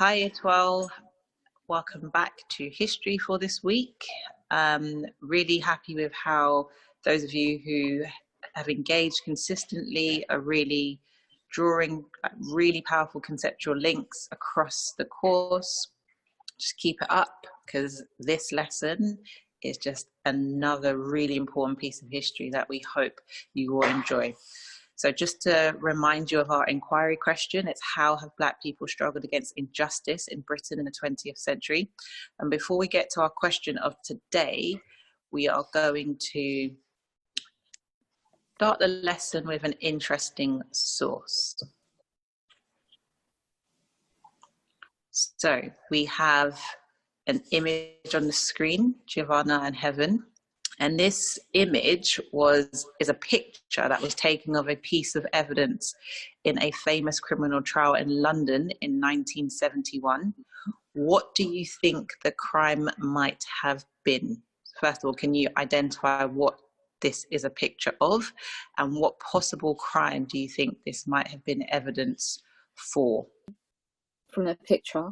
Hi, Etwell. Welcome back to History for this week. Really happy with how those of you who have engaged consistently are really drawing really powerful conceptual links across the course. Just keep it up, because this lesson is just another really important piece of history that we hope you will enjoy. So just to remind you of our inquiry question, it's how have Black people struggled against injustice in Britain in the 20th century? And before we get to our question of today, we are going to start the lesson with an interesting source. So we have an image on the screen, Giovanna and Heaven. And this image is a picture that was taken of a piece of evidence in a famous criminal trial in London in 1971. What do you think the crime might have been? First of all, can you identify what this is a picture of, and what possible crime do you think this might have been evidence for? From the picture,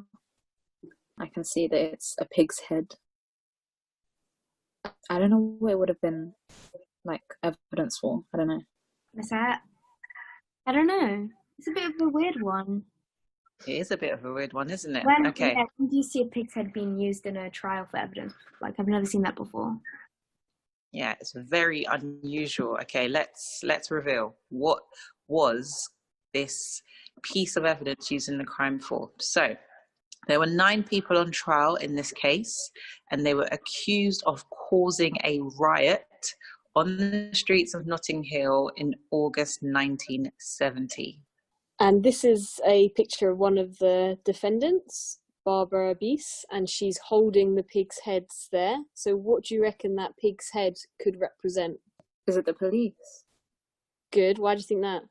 I can see that it's a pig's head. I don't know what it would have been like evidence for. I don't know. Is that? I don't know. It's a bit of a weird one. It is a bit of a weird one, isn't it? When Okay. do you see a pig's head being used in a trial for evidence? Like, I've never seen that before. Yeah, it's very unusual. Okay, let's reveal what was this piece of evidence used in the crime for. So there were 9 people on trial in this case, and they were accused of causing a riot on the streets of Notting Hill in August 1970. And this is a picture of one of the defendants, Barbara Beese, and she's holding the pig's heads there. So what do you reckon that pig's head could represent? Is it the police? Good. Why do you think that?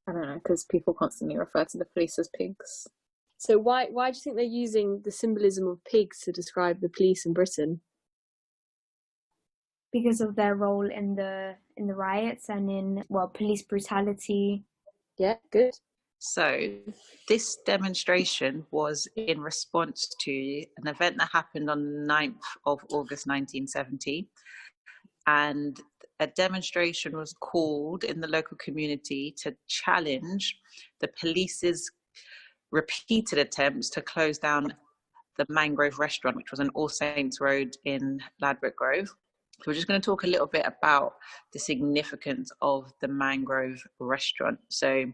I don't know, because people constantly refer to the police as pigs. So why do you think they're using the symbolism of pigs to describe the police in Britain? Because of their role in the riots and in police brutality. Yeah, good. So this demonstration was in response to an event that happened on the 9th of August 1970, and a demonstration was called in the local community to challenge the police's repeated attempts to close down the Mangrove Restaurant, which was on All Saints Road in Ladbroke Grove. So we're just going to talk a little bit about the significance of the Mangrove Restaurant. So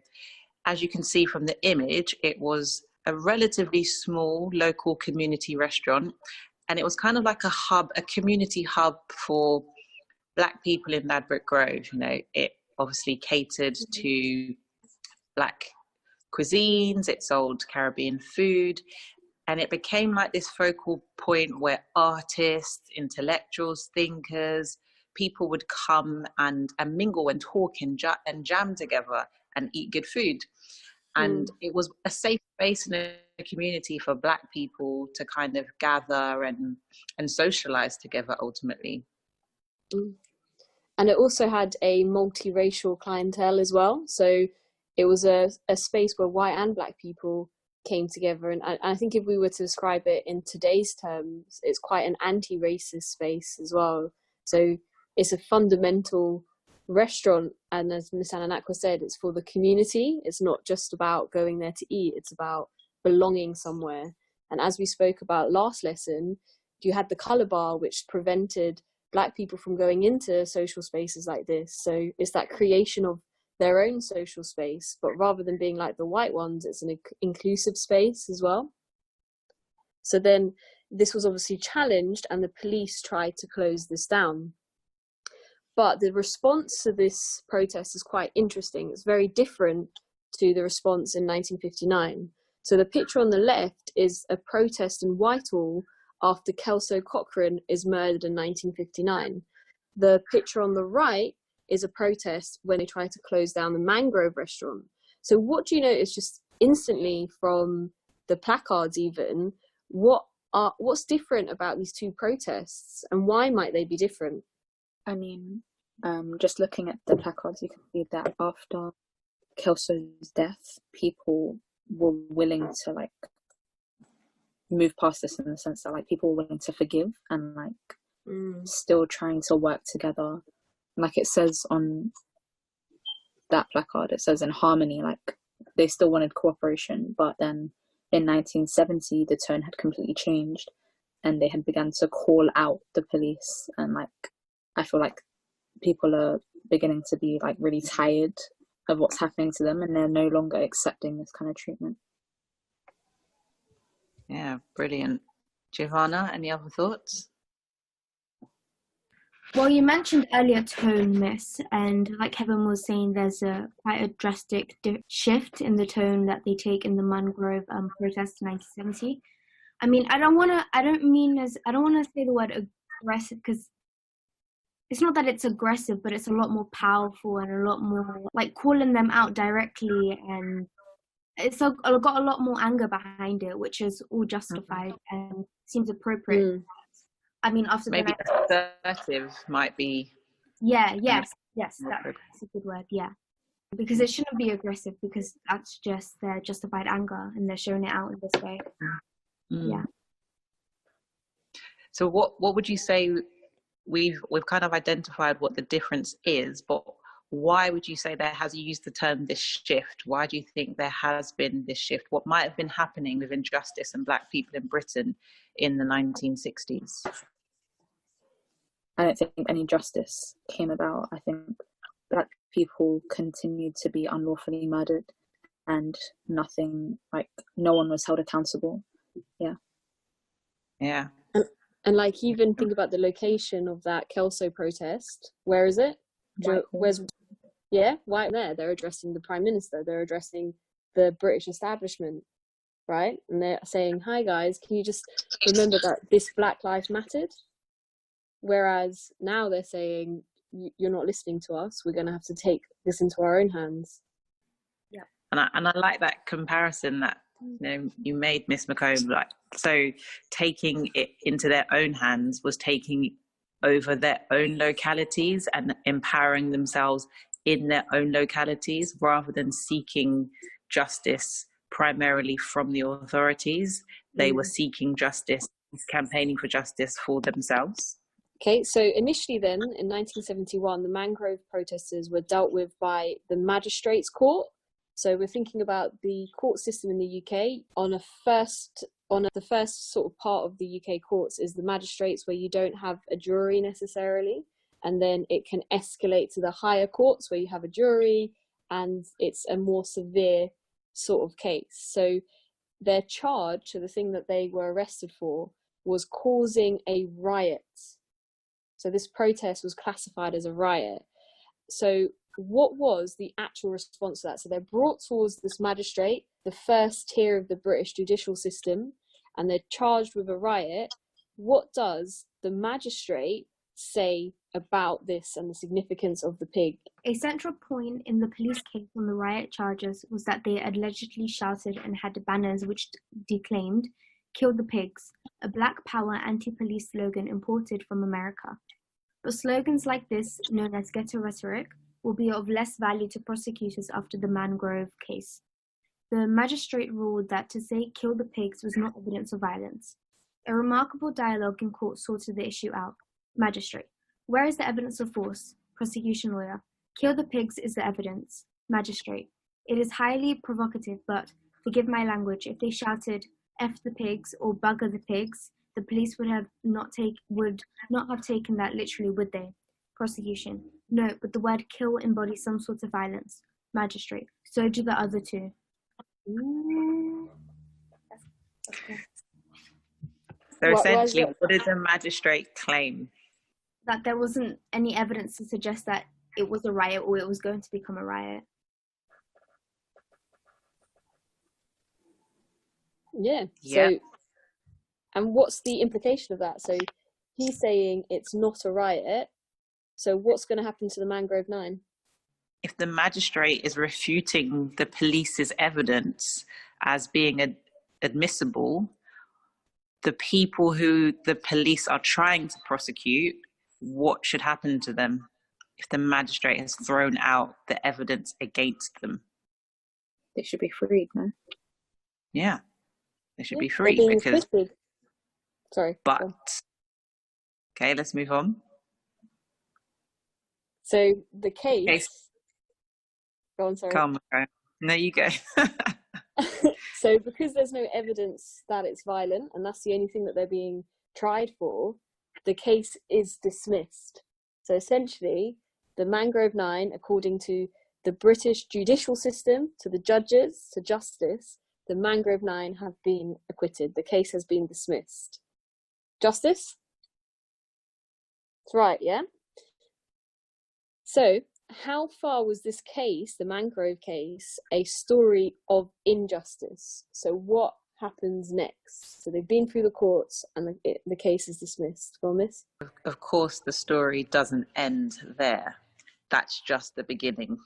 as you can see from the image, it was a relatively small local community restaurant, and it was kind of like a community hub for Black people in Ladbroke Grove. You know, it obviously catered to Black cuisines, it sold Caribbean food, and it became like this focal point where artists, intellectuals, thinkers, people would come and mingle and talk and jam together and eat good food. And it was a safe space in a community for Black people to kind of gather and socialize together ultimately. And it also had a multiracial clientele as well. So it was a space where white and Black people came together. And I think if we were to describe it in today's terms, it's quite an anti-racist space as well. So it's a fundamental restaurant. And as Miss Ananakwa said, it's for the community. It's not just about going there to eat. It's about belonging somewhere. And as we spoke about last lesson, you had the colour bar, which prevented Black people from going into social spaces like this. So it's that creation of their own social space, but rather than being like the white ones, it's an inclusive space as well. So then this was obviously challenged, and the police tried to close this down. But the response to this protest is quite interesting. It's very different to the response in 1959. So the picture on the left is a protest in Whitehall after Kelso Cochrane is murdered in 1959. The picture on the right is a protest when they try to close down the Mangrove Restaurant. So what do you notice just instantly from the placards even? What's different about these two protests, and why might they be different? I mean, just looking at the placards, you can see that after Kelso's death, people were willing to move past this in the sense that like people were willing to forgive and like still trying to work together. Like it says on that placard, it says in harmony, like they still wanted cooperation, but then in 1970 the tone had completely changed and they had begun to call out the police, and like I feel like people are beginning to be like really tired of what's happening to them, and they're no longer accepting this kind of treatment. Yeah, brilliant. Giovanna, any other thoughts? Well, you mentioned earlier tone, Miss, and like Kevin was saying, there's quite a drastic shift in the tone that they take in the Mangrove protest in 1970. I mean, I don't want to say the word aggressive, because it's not that it's aggressive, but it's a lot more powerful and a lot more like calling them out directly, and it's got a lot more anger behind it, which is all justified and seems appropriate. I mean, after maybe the assertive might be. Yes, that's a good word. Yeah, because it shouldn't be aggressive, because that's just their justified anger and they're showing it out in this way. Yeah. So what would you say? We've kind of identified what the difference is, but why would you say there has, you used the term this shift? Why do you think there has been this shift? What might have been happening with injustice and Black people in Britain in the 1960s? I don't think any justice came about. I think Black people continued to be unlawfully murdered and nothing, like no one was held accountable. Yeah. And like, even think about the location of that Kelso protest. Where is it? Where's White there. They're addressing the Prime Minister. They're addressing the British establishment, right? And they're saying, "Hi guys, can you just remember that this Black Lives mattered?" Whereas now they're saying, "You're not listening to us. We're going to have to take this into our own hands." Yeah. And I like that comparison that you made, Miss McComb. Like, so taking it into their own hands was taking over their own localities and empowering themselves in their own localities, rather than seeking justice primarily from the authorities. They were seeking justice, campaigning for justice for themselves. Okay, so initially then, in 1971, the Mangrove protesters were dealt with by the magistrates court. So we're thinking about the court system in the UK. The first sort of part of the UK courts is the magistrates, where you don't have a jury necessarily. And then it can escalate to the higher courts where you have a jury, and it's a more severe sort of case. So their charge, so the thing that they were arrested for, was causing a riot. So this protest was classified as a riot. So what was the actual response to that? So they're brought towards this magistrate, the first tier of the British judicial system, and they're charged with a riot. What does the magistrate say about this and the significance of the pig? A central point in the police case on the riot charges was that they allegedly shouted and had banners which declaimed, "Kill the pigs," a Black Power anti-police slogan imported from America. But slogans like this, known as ghetto rhetoric, will be of less value to prosecutors after the Mangrove case. The magistrate ruled that to say "kill the pigs" was not evidence of violence. A remarkable dialogue in court sorted the issue out. Magistrate: where is the evidence of force? Prosecution lawyer: kill the pigs is the evidence. Magistrate: it is highly provocative, but, forgive my language, if they shouted "F the pigs" or "bugger the pigs," the police would not have taken that literally, would they? Prosecution: no, but the word "kill" embodies some sort of violence. Magistrate: so do the other two. So essentially, what did the magistrate claim? That there wasn't any evidence to suggest that it was a riot or it was going to become a riot. Yeah. So, and what's the implication of that? So he's saying it's not a riot. So what's going to happen to the Mangrove 9? If the magistrate is refuting the police's evidence as being admissible, the people who the police are trying to prosecute, what should happen to them if the magistrate has thrown out the evidence against them? They should be freed, no? Yeah. They should Yeah, be they're free being because, acquitted. Sorry. but, go on. okay, let's move on. So the Okay, case. Go on, sorry. calm, okay. No, you go. So because there's no evidence that it's violent, and that's the only thing that they're being tried for, the case is dismissed. So essentially, the Mangrove Nine, according to the British judicial system, to the judges, to justice, the Mangrove Nine have been acquitted. The case has been dismissed. Justice? That's right, yeah? So, how far was this case, the Mangrove case, a story of injustice? So what happens next? So they've been through the courts and the case is dismissed. Go on, Miss. Of course, the story doesn't end there. That's just the beginning.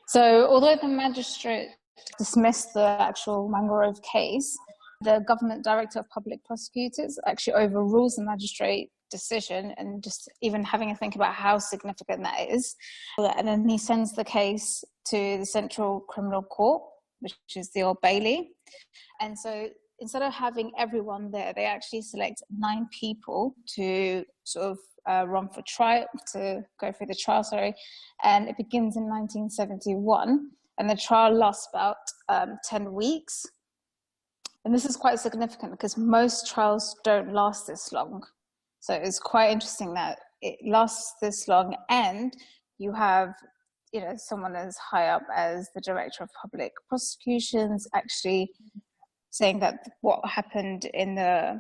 So although the magistrate dismissed the actual Mangrove case, the government director of public prosecutors actually overrules the magistrate decision, and just even having a think about how significant that is. And then he sends the case to the Central Criminal Court, which is the Old Bailey. And so instead of having everyone there, they actually select 9 people to sort of run for trial, to go through the trial, and it begins in 1971, and the trial lasts about 10 weeks. And this is quite significant because most trials don't last this long. So it's quite interesting that it lasts this long, and you have, someone as high up as the director of public prosecutions actually saying that what happened in the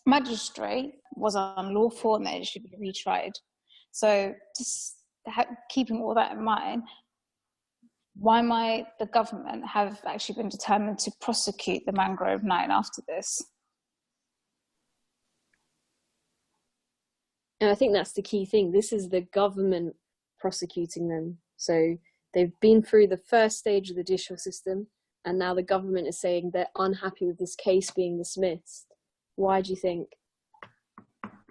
magistrate was unlawful and that it should be retried. So just keeping all that in mind, why might the government have actually been determined to prosecute the Mangrove Nine after this? And I think that's the key thing. This is the government prosecuting them. So they've been through the first stage of the judicial system, and now the government is saying they're unhappy with this case being dismissed. Why do you think?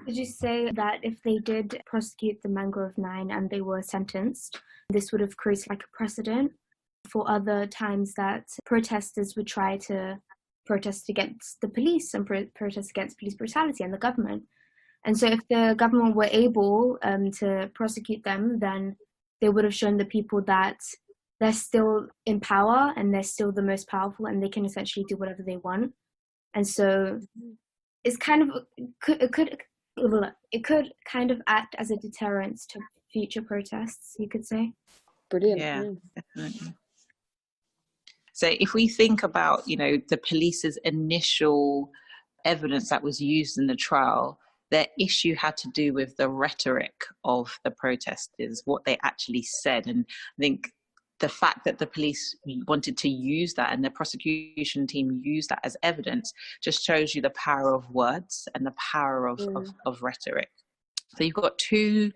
Did you say that if they did prosecute the Mangrove Nine and they were sentenced, this would have created like a precedent for other times that protesters would try to protest against the police and protest against police brutality and the government? And so if the government were able to prosecute them, then they would have shown the people that they're still in power and they're still the most powerful and they can essentially do whatever they want. And so it's kind of, it could kind of act as a deterrent to future protests, you could say. Brilliant. Yeah, definitely. So if we think about, the police's initial evidence that was used in the trial, their issue had to do with the rhetoric of the protesters, what they actually said. And I think the fact that the police wanted to use that and the prosecution team used that as evidence just shows you the power of words and the power of rhetoric. So you've got 2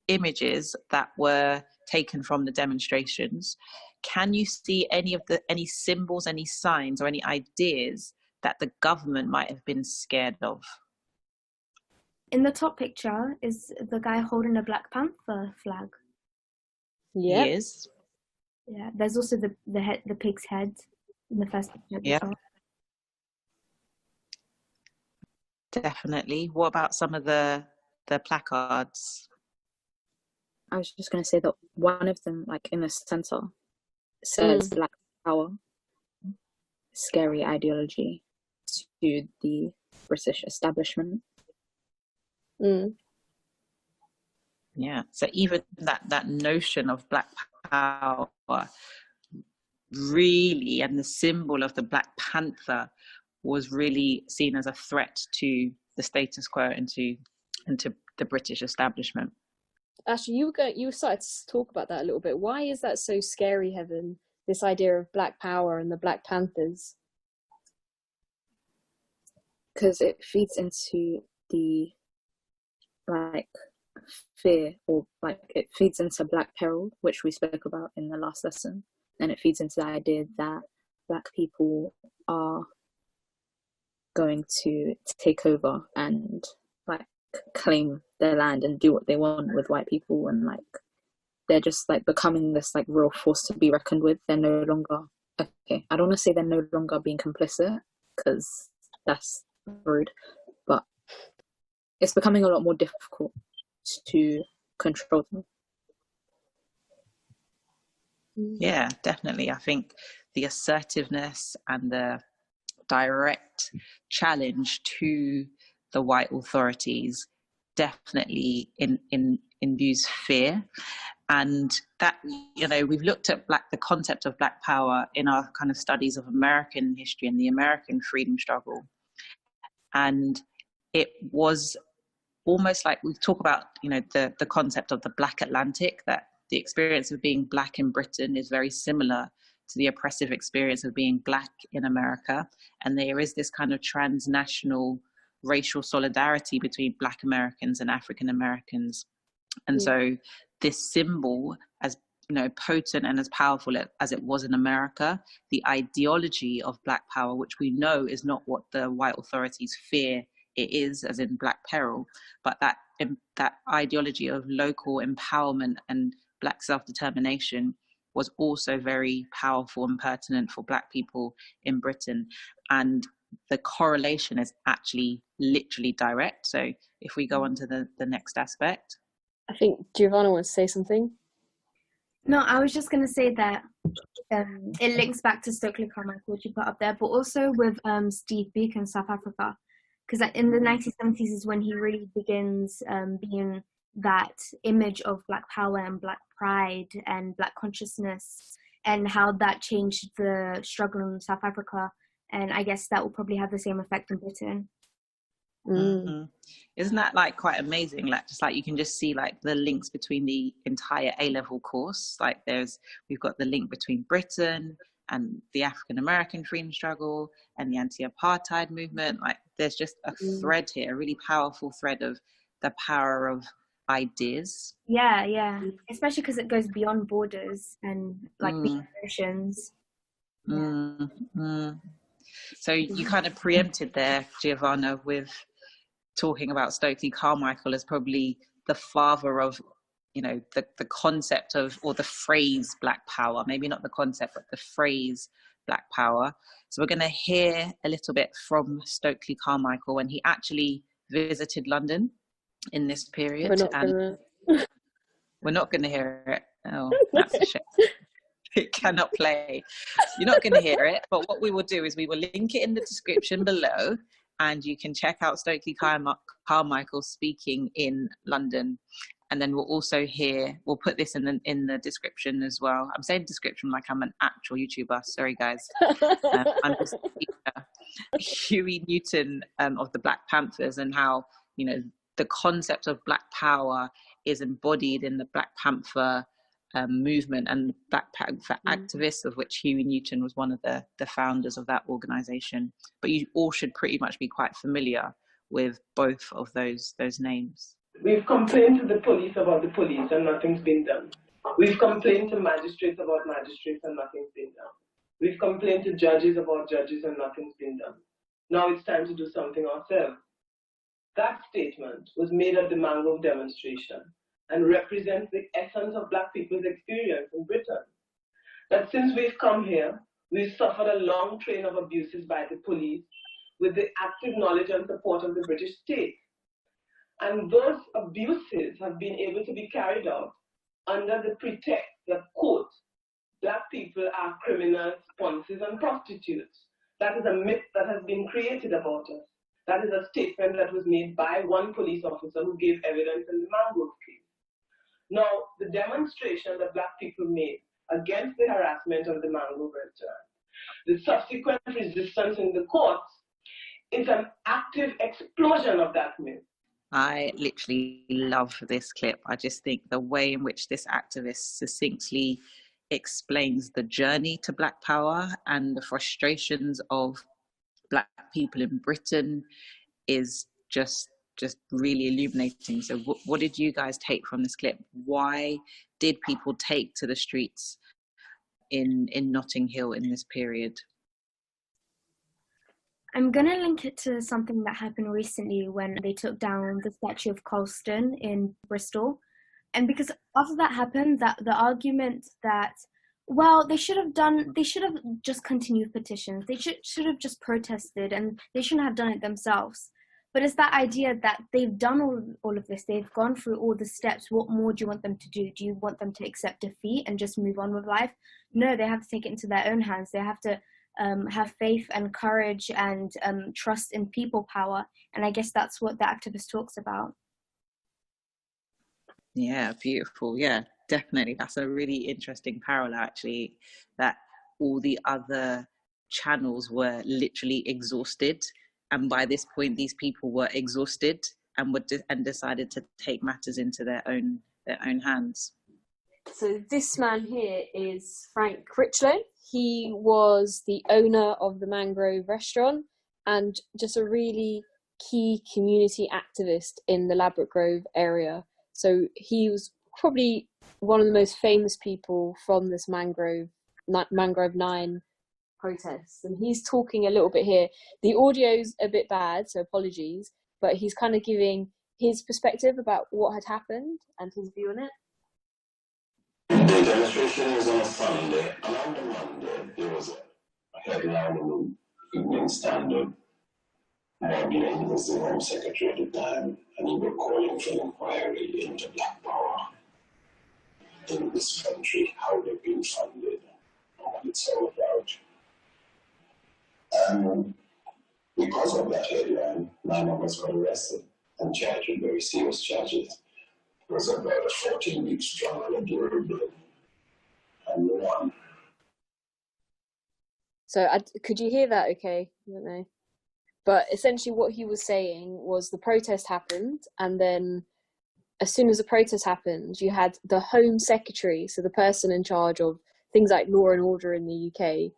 images that were taken from the demonstrations. Can you see any symbols, any signs or any ideas that the government might have been scared of? In the top picture is the guy holding a Black Panther flag. Yeah. He is. Yeah, there's also the pig's head in the first picture at the top. Definitely. What about some of the placards? I was just going to say that one of them, like in the center, says Black Power, scary ideology to the British establishment. Yeah, so even that notion of Black Power really, and the symbol of the Black Panther was really seen as a threat to the status quo and to the British establishment. Actually, you started to talk about that a little bit. Why is that so scary, Heaven, this idea of Black Power and the Black Panthers? Because it feeds into the fear, or it feeds into Black Peril, which we spoke about in the last lesson, and it feeds into the idea that Black people are going to take over and claim their land and do what they want with white people, and they're just becoming this real force to be reckoned with. They're no longer okay, I don't want to say they're no longer being complicit because that's rude, but it's becoming a lot more difficult to control them. Yeah, definitely. I think the assertiveness and the direct challenge to the white authorities definitely induce fear. And that, you know, we've looked at the concept of Black power in our kind of studies of American history and the American freedom struggle. And it was almost like we talk about, you know, the concept of the Black Atlantic, that the experience of being Black in Britain is very similar to the oppressive experience of being Black in America. And there is this kind of transnational racial solidarity between Black Americans and African Americans. And so this symbol, as you know, potent and as powerful as it was in America, the ideology of Black power, which we know is not what the white authorities fear it is, as in Black peril, but that ideology of local empowerment and Black self-determination was also very powerful and pertinent for Black people in Britain. And the correlation is actually literally direct. So if we go on to the next aspect. I think Giovanna wants to say something. No, I was just going to say that it links back to Stokely Carmichael, which you put up there, but also with Steve Biko in South Africa. Because in the 1970s is when he really begins being that image of Black power and Black pride and Black consciousness, and how that changed the struggle in South Africa. And I guess that will probably have the same effect in Britain. Mm-hmm. Isn't that like quite amazing? Like, just like you can just see like the links between the entire A-level course. Like we've got the link between Britain and the African American freedom struggle and the anti-apartheid movement. Like there's just a thread here, a really powerful thread of the power of ideas. Yeah. Especially because it goes beyond borders and like beyond oceans. So you kind of preempted there, Giovanna, with talking about Stokely Carmichael as probably the father of, you know, the concept of, or the phrase Black power, maybe not the concept, but the phrase Black power. So we're going to hear a little bit from Stokely Carmichael when he actually visited London in this period. We're not going to hear it. Oh, that's a shame. It cannot play. You're not going to hear it, but what we will do is we will link it in the description below, and you can check out Stokely Carmichael speaking in London. And then we'll also we'll put this in the description as well. I'm saying description like I'm an actual YouTuber. Sorry, guys. I'm just Huey Newton of the Black Panthers, and how, you know, the concept of Black power is embodied in the Black Panther movement and Black Panther activists, of which Huey Newton was one of the founders of that organization. But you all should pretty much be quite familiar with both of those names. We've complained to the police about the police and nothing's been done. We've complained to magistrates about magistrates and nothing's been done. We've complained to judges about judges and nothing's been done. Now it's time to do something ourselves. That statement was made at the Mangrove demonstration and represents the essence of Black people's experience in Britain. That since we've come here, we've suffered a long train of abuses by the police with the active knowledge and support of the British state. And those abuses have been able to be carried out under the pretext that, quote, Black people are criminals, sponsors, and prostitutes. That is a myth that has been created about us. That is a statement that was made by one police officer who gave evidence in the Mangrove Case. Now, the demonstration that Black people made against the harassment of the Mangrove Restaurant, the subsequent resistance in the courts, is an active explosion of that myth. I literally love this clip. I just think the way in which this activist succinctly explains the journey to Black power and the frustrations of Black people in Britain is just really illuminating. So what did you guys take from this clip? Why did people take to the streets in Notting Hill in this period? I'm going to link it to something that happened recently when they took down the statue of Colston in Bristol. And because after that happened, that the argument that Well, they should have just continued petitions. They should have just protested, and they shouldn't have done it themselves. But it's that idea that they've done all of this, they've gone through all the steps. What more do you want them to do? Do you want them to accept defeat and just move on with life? No, they have to take it into their own hands. They have to have faith and courage and trust in people power. And I guess that's what the activist talks about. Yeah, beautiful. Yeah, definitely. That's a really interesting parallel, actually, that all the other channels were literally exhausted. And by this point, these people were exhausted and decided to take matters into their own hands. So this man here is Frank Critchlow. He was the owner of the Mangrove Restaurant and just a really key community activist in the Ladbroke Grove area. So he was probably one of the most famous people from this Mangrove 9 protests. And he's talking a little bit here. The audio's a bit bad, so apologies, but he's kind of giving his perspective about what had happened and his view on it. The demonstration was on a Sunday, and on the Monday there was a headline in the Evening Standard. Morgan was the Home Secretary at the time, and he was calling for an inquiry into Black power in this country, how they've been funded, and what it's all about. And because of that headline, 9 of us got arrested and charged with very serious charges. It was about a 14-week strong alleged bill, and we won. So could you hear that okay? I don't know. But essentially what he was saying was the protest happened, and then as soon as the protest happened, you had the Home Secretary, so the person in charge of things like law and order in the UK,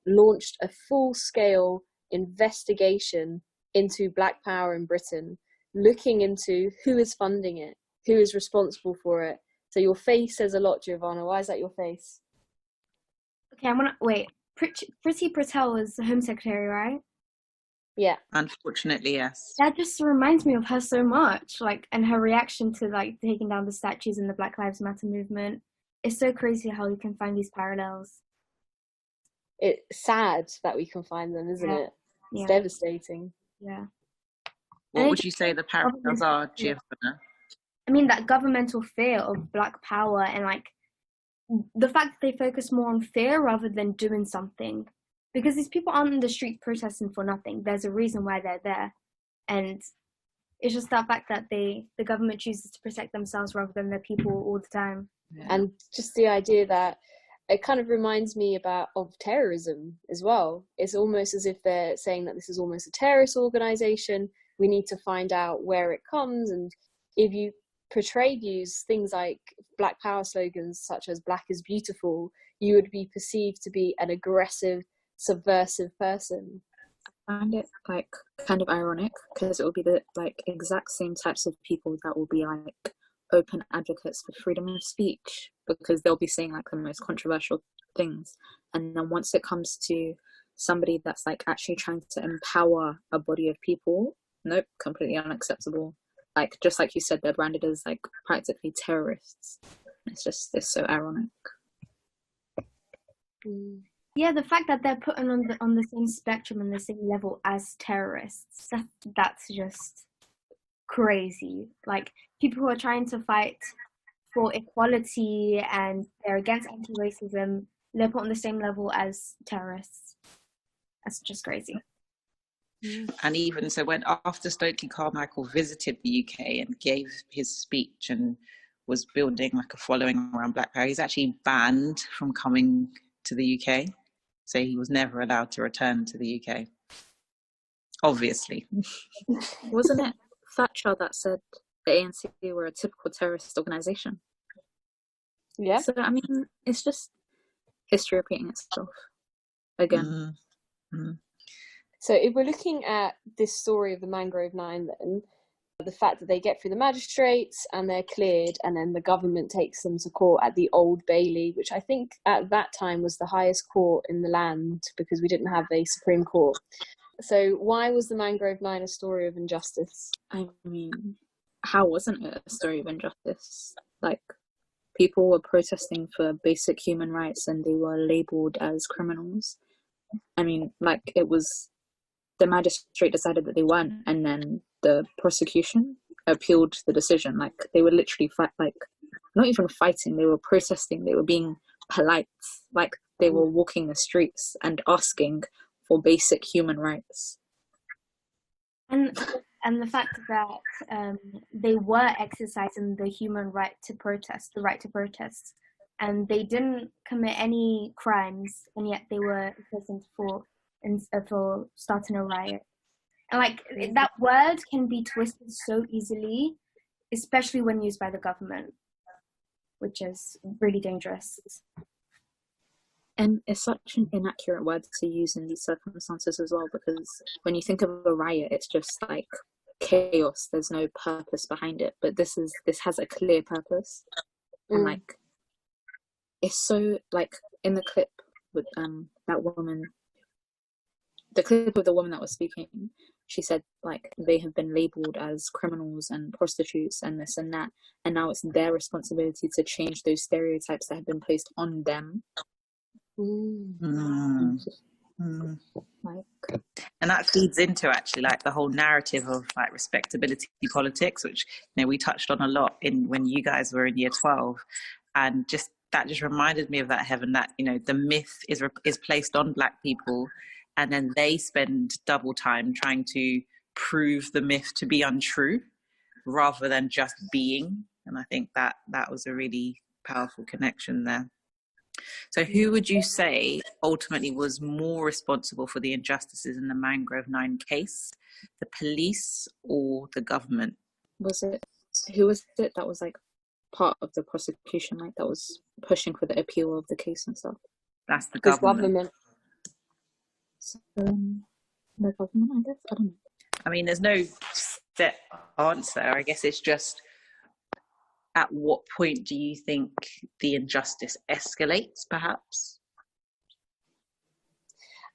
launched a full-scale investigation into Black Power in Britain, looking into who is funding it, who is responsible for it. So your face says a lot, Giovanna. Why is that your face? Okay, I'm gonna wait. Priti Patel is the Home Secretary, right? Yeah. Unfortunately, yes. That just reminds me of her so much, like, and her reaction to like taking down the statues in the Black Lives Matter movement. It's so crazy how you can find these parallels. It's sad that we can find them, isn't it? It's devastating. Yeah. What would you say the parallels are, Giovanna? I mean, that governmental fear of Black power, and like the fact that they focus more on fear rather than doing something. Because these people aren't in the street protesting for nothing. There's a reason why they're there. And it's just that fact that the government chooses to protect themselves rather than the people all the time. Yeah. And just the idea that it kind of reminds me of terrorism as well. It's almost as if they're saying that this is almost a terrorist organization. We need to find out where it comes. And if you portray views, things like Black Power slogans such as Black is beautiful, you would be perceived to be an aggressive, subversive person. I find it like kind of ironic because it will be the like exact same types of people that will be like open advocates for freedom of speech, because they'll be saying like the most controversial things, and then once it comes to somebody that's like actually trying to empower a body of people, nope, completely unacceptable. Like just like you said, they're branded as like practically terrorists. It's so ironic. Yeah, the fact that they're put on the same spectrum and the same level as terrorists, that's just crazy. Like, people who are trying to fight for equality and they're against anti-racism, they're put on the same level as terrorists. That's just crazy. And even so, when after Stokely Carmichael visited the UK and gave his speech and was building like a following around Black Power, he's actually banned from coming to the UK. So he was never allowed to return to the UK. Obviously. Wasn't it Thatcher that said the ANC were a typical terrorist organisation? Yeah. So, I mean, it's just history repeating itself again. Mm-hmm. So if we're looking at this story of the Mangrove 9 then, the fact that they get through the magistrates and they're cleared, and then the government takes them to court at the Old Bailey, which I think at that time was the highest court in the land because we didn't have a Supreme Court. So why was the Mangrove 9 a story of injustice? I mean, how wasn't it a story of injustice? Like, people were protesting for basic human rights and they were labeled as criminals. I mean, like, it was the magistrate decided that they weren't, and then the prosecution appealed the decision. Like, they were literally not even fighting, they were protesting, they were being polite, like they were walking the streets and asking for basic human rights. And the fact that they were exercising the human right to protest, the right to protest, and they didn't commit any crimes, and yet they were imprisoned for starting a riot. And like, that word can be twisted so easily, especially when used by the government, which is really dangerous. And it's such an inaccurate word to use in these circumstances as well, because when you think of a riot, it's just like chaos. There's no purpose behind it. But this has a clear purpose. And like, it's so, like, in the clip with that woman, the clip of the woman that was speaking, she said, like, they have been labeled as criminals and prostitutes and this and that, and now it's their responsibility to change those stereotypes that have been placed on them. And that feeds into actually like the whole narrative of like respectability politics, which, you know, we touched on a lot when you guys were in year 12, and that just reminded me of that, Heaven, that, you know, the myth is placed on Black people, and then they spend double time trying to prove the myth to be untrue rather than just being. And I think that was a really powerful connection there. So who would you say ultimately was more responsible for the injustices in the Mangrove 9 case, the police or the government? Who was it that was like part of the prosecution, like that was pushing for the appeal of the case and stuff? That's the government. So, the government, I guess? I don't know. I mean, there's no set answer. I guess it's just, at what point do you think the injustice escalates, perhaps?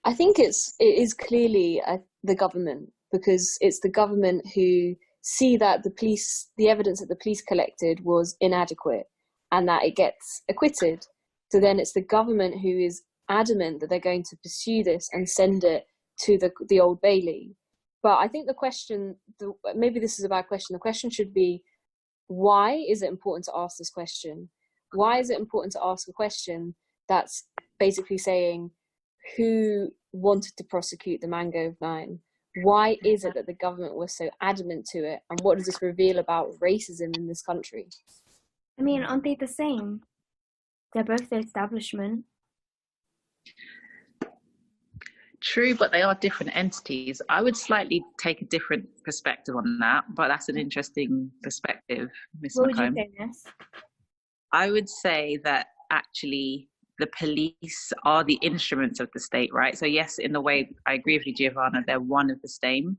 I think it is clearly the government, because it's the government who see that the evidence that the police collected was inadequate and that it gets acquitted. So then it's the government who is adamant that they're going to pursue this and send it to the Old Bailey. But I think the question, maybe this is a bad question, the question should be, why is it important to ask this question? Why is it important to ask a question that's basically saying, who wanted to prosecute the Mangrove 9? Why is it that the government was so adamant to it? And what does this reveal about racism in this country? I mean, aren't they the same? They're both the establishment. True, but they are different entities. I would slightly take a different perspective on that, but that's an interesting perspective, Miss McComb. What would you say, Miss? I would say that actually the police are the instruments of the state, right? So yes, in the way, I agree with you, Giovanna, they're one of the same,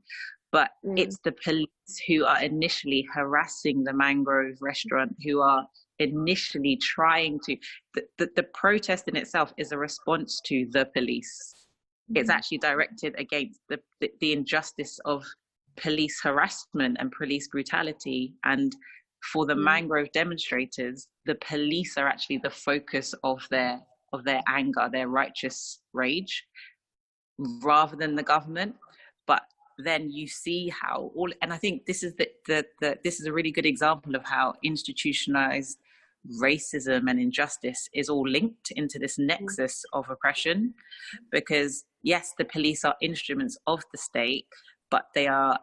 but it's the police who are initially harassing the Mangrove Restaurant, who are initially trying to, the protest in itself is a response to the police. It's actually directed against the injustice of police harassment and police brutality. And for the Mangrove demonstrators, the police are actually the focus of their anger, their righteous rage, rather than the government. But then you see how and I think this is this is a really good example of how institutionalized racism and injustice is all linked into this nexus of oppression, because yes, the police are instruments of the state, but they are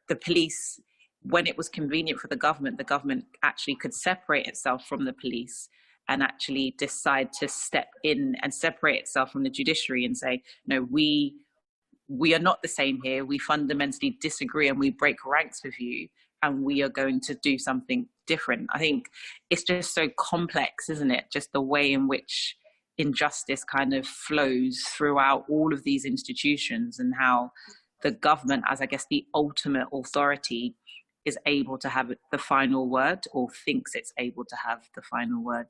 the police, when it was convenient for the government actually could separate itself from the police and actually decide to step in and separate itself from the judiciary and say, no, we are not the same here. We fundamentally disagree and we break ranks with you, and we are going to do something different. I think it's just so complex, isn't it? Just the way in which injustice kind of flows throughout all of these institutions, and how the government, as I guess the ultimate authority, is able to have the final word, or thinks it's able to have the final word.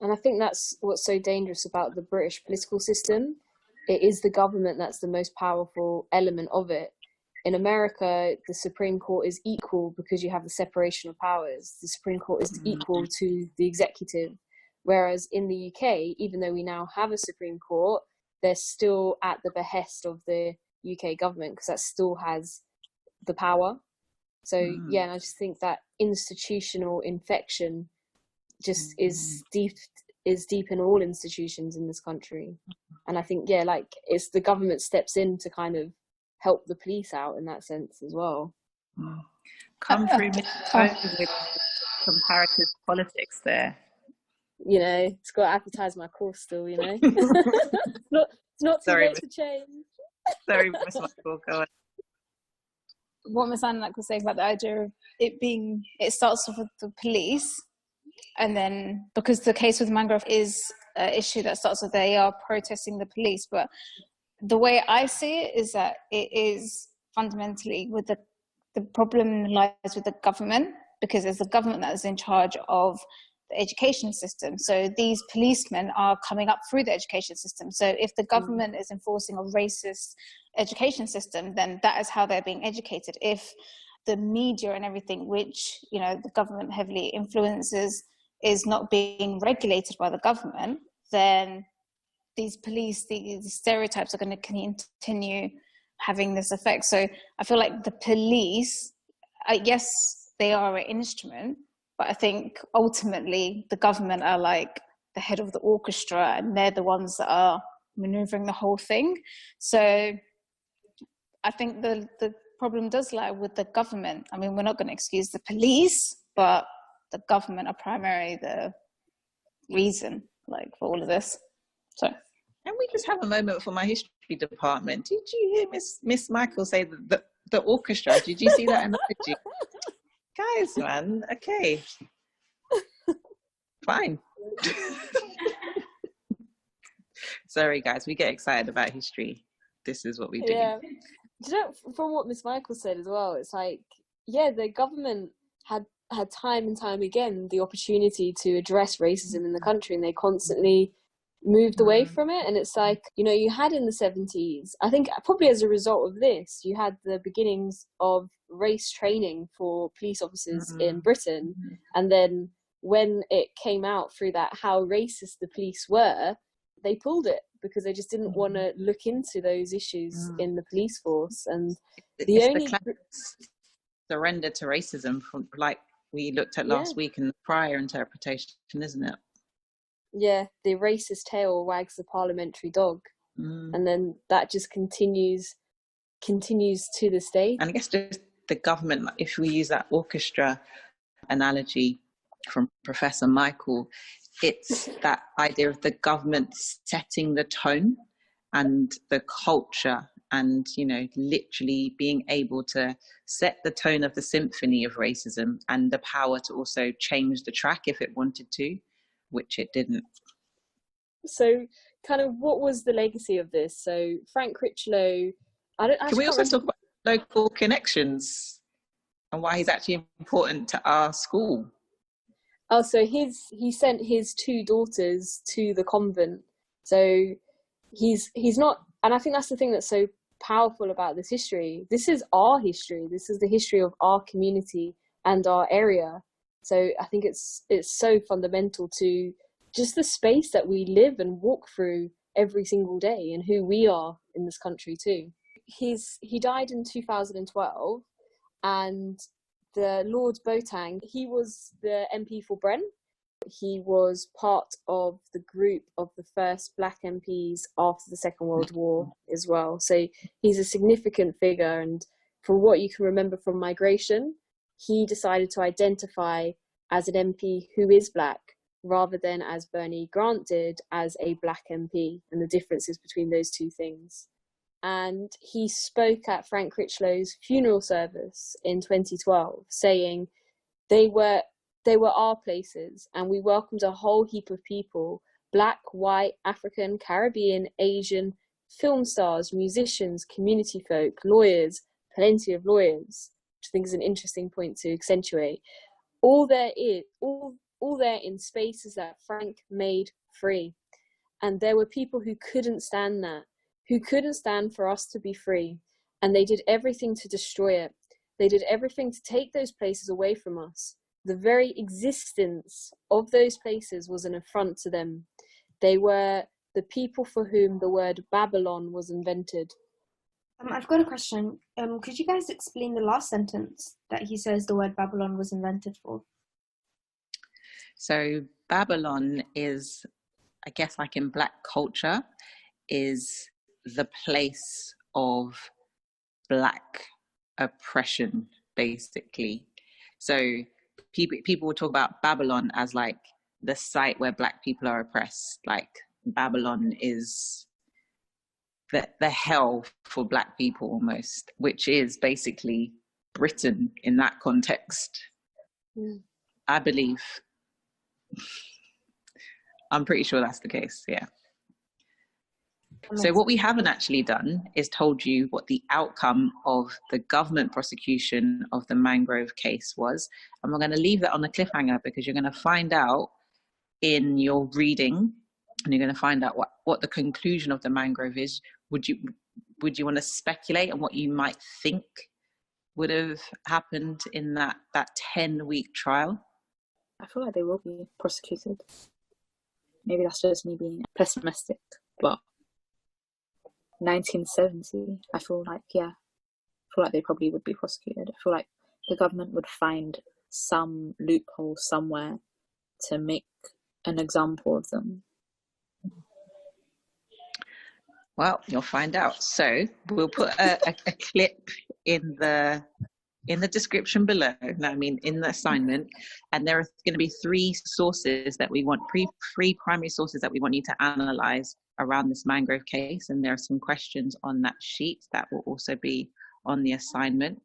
And I think that's what's so dangerous about the British political system. It is the government that's the most powerful element of it. in America, the Supreme Court is equal because you have the separation of powers. The Supreme Court is equal to the executive. Whereas in the UK, even though we now have a Supreme Court, they're still at the behest of the UK government because that still has the power. So yeah, and I just think that institutional infection just is deep in all institutions in this country. And I think, yeah, like it's the government steps in to kind of help the police out in that sense as well. Come through with comparative politics there. You know, it's got to advertise my course still, you know. it's not too late to change. Sorry, Miss Michael, go on. What Miss Anna was saying about the idea of it starts off with the police, and then because the case with Mangrove is an issue that starts with they are protesting the police, but the way I see it is that it is fundamentally with the problem lies with the government, because it's the government that is in charge of the education system. So these policemen are coming up through the education system. So if the government is enforcing a racist education system, then that is how they're being educated. If the media and everything, which, you know, the government heavily influences, is not being regulated by the government, then these stereotypes are going to continue having this effect. So I feel like the police, yes, they are an instrument, but I think ultimately the government are like the head of the orchestra, and they're the ones that are maneuvering the whole thing. So I think the problem does lie with the government. I mean, we're not going to excuse the police, but the government are primarily the reason, like, for all of this. So, can we just have a moment for my history department? Did you hear Miss Michael say the orchestra? Did you see that analogy? Guys, man, okay. Fine. Sorry, guys, we get excited about history. This is what we do. Yeah. Do you know, from what Miss Michael said as well, it's like, yeah, the government had time and time again the opportunity to address racism in the country, and they constantly moved away from it. And it's like, you know, you had in the 70s, I think probably as a result of this, you had the beginnings of race training for police officers in Britain. And then when it came out through that how racist the police were, they pulled it because they just didn't want to look into those issues in the police force. And the surrender to racism, from like we looked at last week in the prior interpretation, isn't it? Yeah, the racist tail wags the parliamentary dog. And then that just continues to this day. And I guess just the government, if we use that orchestra analogy from Professor Michael, it's that idea of the government setting the tone and the culture, and, you know, literally being able to set the tone of the symphony of racism, and the power to also change the track if it wanted to, which it didn't. So kind of what was the legacy of this? So Frank Critchlow, can we also talk about local connections and why he's actually important to our school? Oh, so he sent his 2 daughters to the convent. So he's not, and I think that's the thing that's so powerful about this history. This is our history. This is the history of our community and our area. So I think it's so fundamental to just the space that we live and walk through every single day, and who we are in this country too. He died in 2012, and the Lord Boateng, he was the MP for Brent. He was part of the group of the first black MPs after the Second World War as well. So he's a significant figure, and from what you can remember from migration, he decided to identify as an MP who is black, rather than, as Bernie Grant did, as a black MP, and the differences between those two things. And he spoke at Frank Critchlow's funeral service in 2012, saying, they were our places, and we welcomed a whole heap of people, black, white, African, Caribbean, Asian, film stars, musicians, community folk, lawyers, plenty of lawyers, which I think is an interesting point to accentuate. All there in spaces that Frank made free. And there were people who couldn't stand that, who couldn't stand for us to be free. and they did everything to destroy it. They did everything to take those places away from us. The very existence of those places was an affront to them. They were the people for whom the word Babylon was invented. I've got a question. Could you guys explain the last sentence that he says the word Babylon was invented for? So Babylon is, I guess, like in Black culture, is the place of Black oppression, basically. So people will talk about Babylon as like the site where Black people are oppressed. Like Babylon is the hell for Black people almost, which is basically Britain in that context. I believe. I'm pretty sure that's the case, yeah. So what we haven't actually done is told you what the outcome of the government prosecution of the Mangrove case was. And we're going to leave that on a cliffhanger because you're going to find out in your reading, and you're going to find out what the conclusion of the Mangrove is. Would you want to speculate on what you might think would have happened in that 10-week trial? I feel like they will be prosecuted. Maybe that's just me being pessimistic, but 1970, I feel like they probably would be prosecuted. I feel like the government would find some loophole somewhere to make an example of them. Well, you'll find out. So we'll put a clip in the description below. No, I mean in the assignment, and there are going to be three sources that we want, three primary sources that we want you to analyze around this Mangrove case, and there are some questions on that sheet that will also be on the assignment.